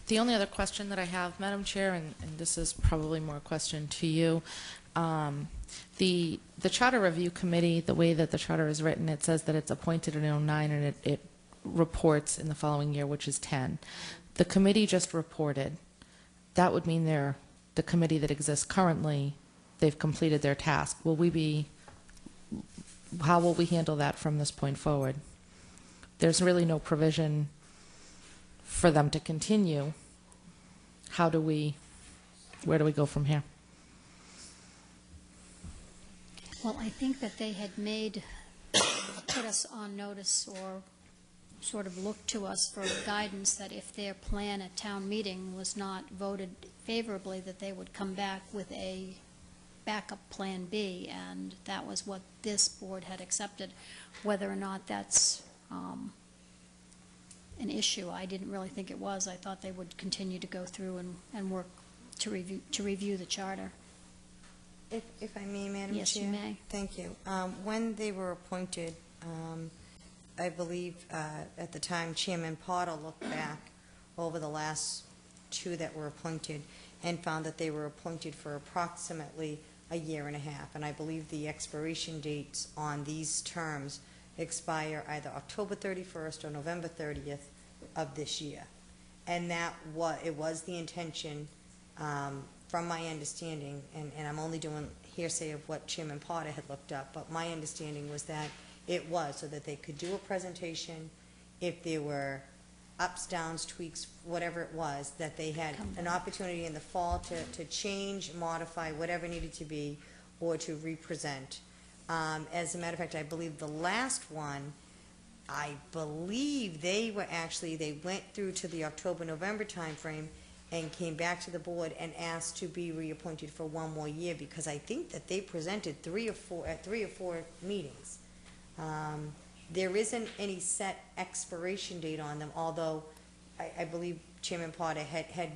The only other question that I have, Madam Chair, and this is probably more a question to you, the Charter Review Committee, the way that the charter is written, it says that it's appointed in '09 and it reports in the following year, which is 10. The committee just reported. That would mean the committee that exists currently, they've completed their task. How will we handle that from this point forward? There's really no provision for them to continue. Where do we go from here? Well, I think that they had put us on notice or sort of looked to us for guidance that if their plan at town meeting was not voted favorably, that they would come back with a backup plan B, and that was what this board had accepted. Whether or not that's an issue, I didn't really think it was. I thought they would continue to go through and work to review the charter. If I may, Madam Chair? Yes, you may. Thank you. When they were appointed, I believe at the time Chairman Potter looked back over the last two that were appointed and found that they were appointed for approximately a year and a half. And I believe the expiration dates on these terms expire either October 31st or November 30th of this year. And it was the intention, from my understanding, and I'm only doing hearsay of what Chairman Potter had looked up, but my understanding was that it was so that they could do a presentation. If there were ups, downs, tweaks, whatever it was, that they had an opportunity in the fall to change, modify, whatever needed to be, or to represent. As a matter of fact, I believe the last one, I believe they went through to the October-November timeframe and came back to the board and asked to be reappointed for one more year, because I think that they presented three or four meetings. There isn't any set expiration date on them, although I believe Chairman Potter had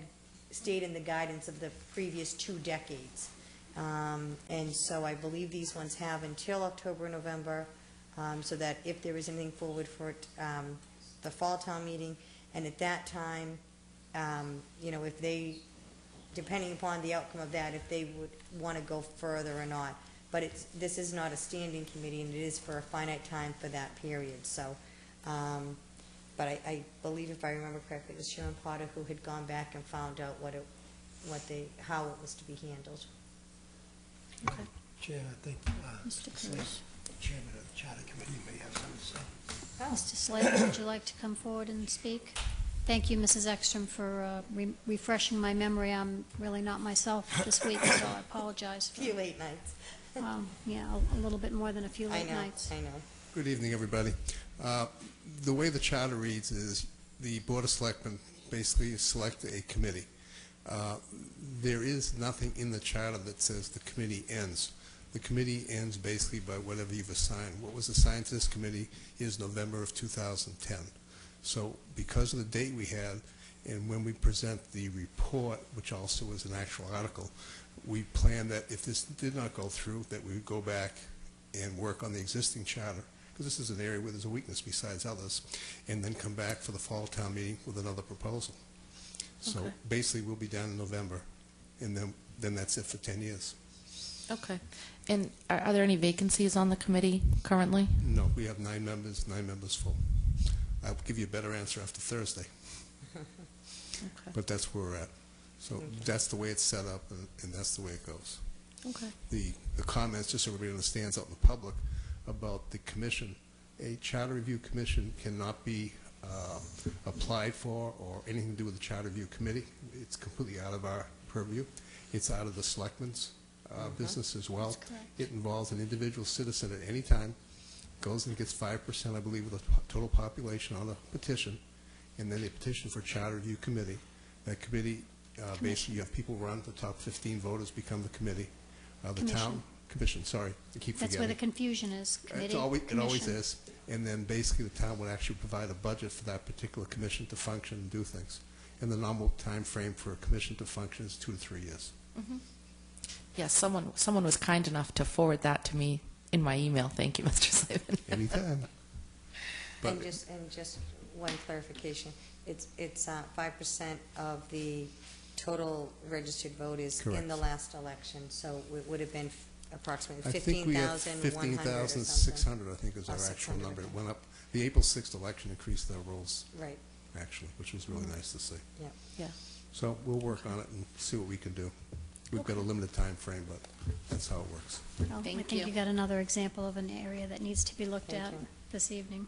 stayed in the guidance of the previous 2 decades. And so I believe these ones have until October, November, so that if there is anything forward for the fall town meeting, and at that time, if they, depending upon the outcome of that, if they would want to go further or not. But this is not a standing committee, and it is for a finite time for that period. So, but I believe, if I remember correctly, it was Chairman Potter who had gone back and found out how it was to be handled. Okay. Chair, I think Mr. the chairman of the Charter Committee may have something to say. Mr. Slavin, would you like to come forward and speak? Thank you, Mrs. Ekstrom, for refreshing my memory. I'm really not myself this week, so I apologize. A few late nights. Yeah, a little bit more than a few late nights. I know. Good evening, everybody. The way the charter reads is the Board of Selectmen basically select a committee. There is nothing in the charter that says the committee ends. The committee ends basically by whatever you've assigned. What was assigned to this committee is November of 2010. So because of the date we had, and when we present the report, which also is an actual article, we planned that if this did not go through, that we would go back and work on the existing charter, because this is an area where there's a weakness besides others, and then come back for the fall town meeting with another proposal. So basically we'll be done in November, and then that's it for 10 years. Okay. And are there any vacancies on the committee currently? No, we have 9 members full. I'll give you a better answer after Thursday. Okay. But that's where we're at. So that's the way it's set up, and that's the way it goes. Okay. The comments, just so everybody understands out in the public, about the commission, a charter review commission cannot be applied for or anything to do with the charter review committee. It's completely out of our purview. It's out of the selectmen's business as well. It involves an individual citizen at any time, goes and gets 5%, I believe, of the total population on the petition, and then they petition for a charter review committee. That committee, basically, you have people run, the top 15 voters become the committee. The town commission, sorry, I keep forgetting. That's where the confusion is, committee, it always is. And then basically the town would actually provide a budget for that particular commission to function and do things. And the normal time frame for a commission to function is 2 to 3 years. Mm-hmm. Yes, someone was kind enough to forward that to me in my email. Thank you, Mr. Slavin. Anytime. And just one clarification. It's 5% of the total registered voters in Correct. the last election, so it would have been approximately I think we have 15,100 or something. 15,600, I think is Oh, our actual 600, number. It okay. went up. The April 6th election increased their rolls, Right, actually, which was really nice to see. yeah. Yeah. So we'll work on it and see what we can do. We've got a limited time frame, but that's how it works. Well, I Thank think you. you got another example of an area that needs to be looked Thank at you. this evening.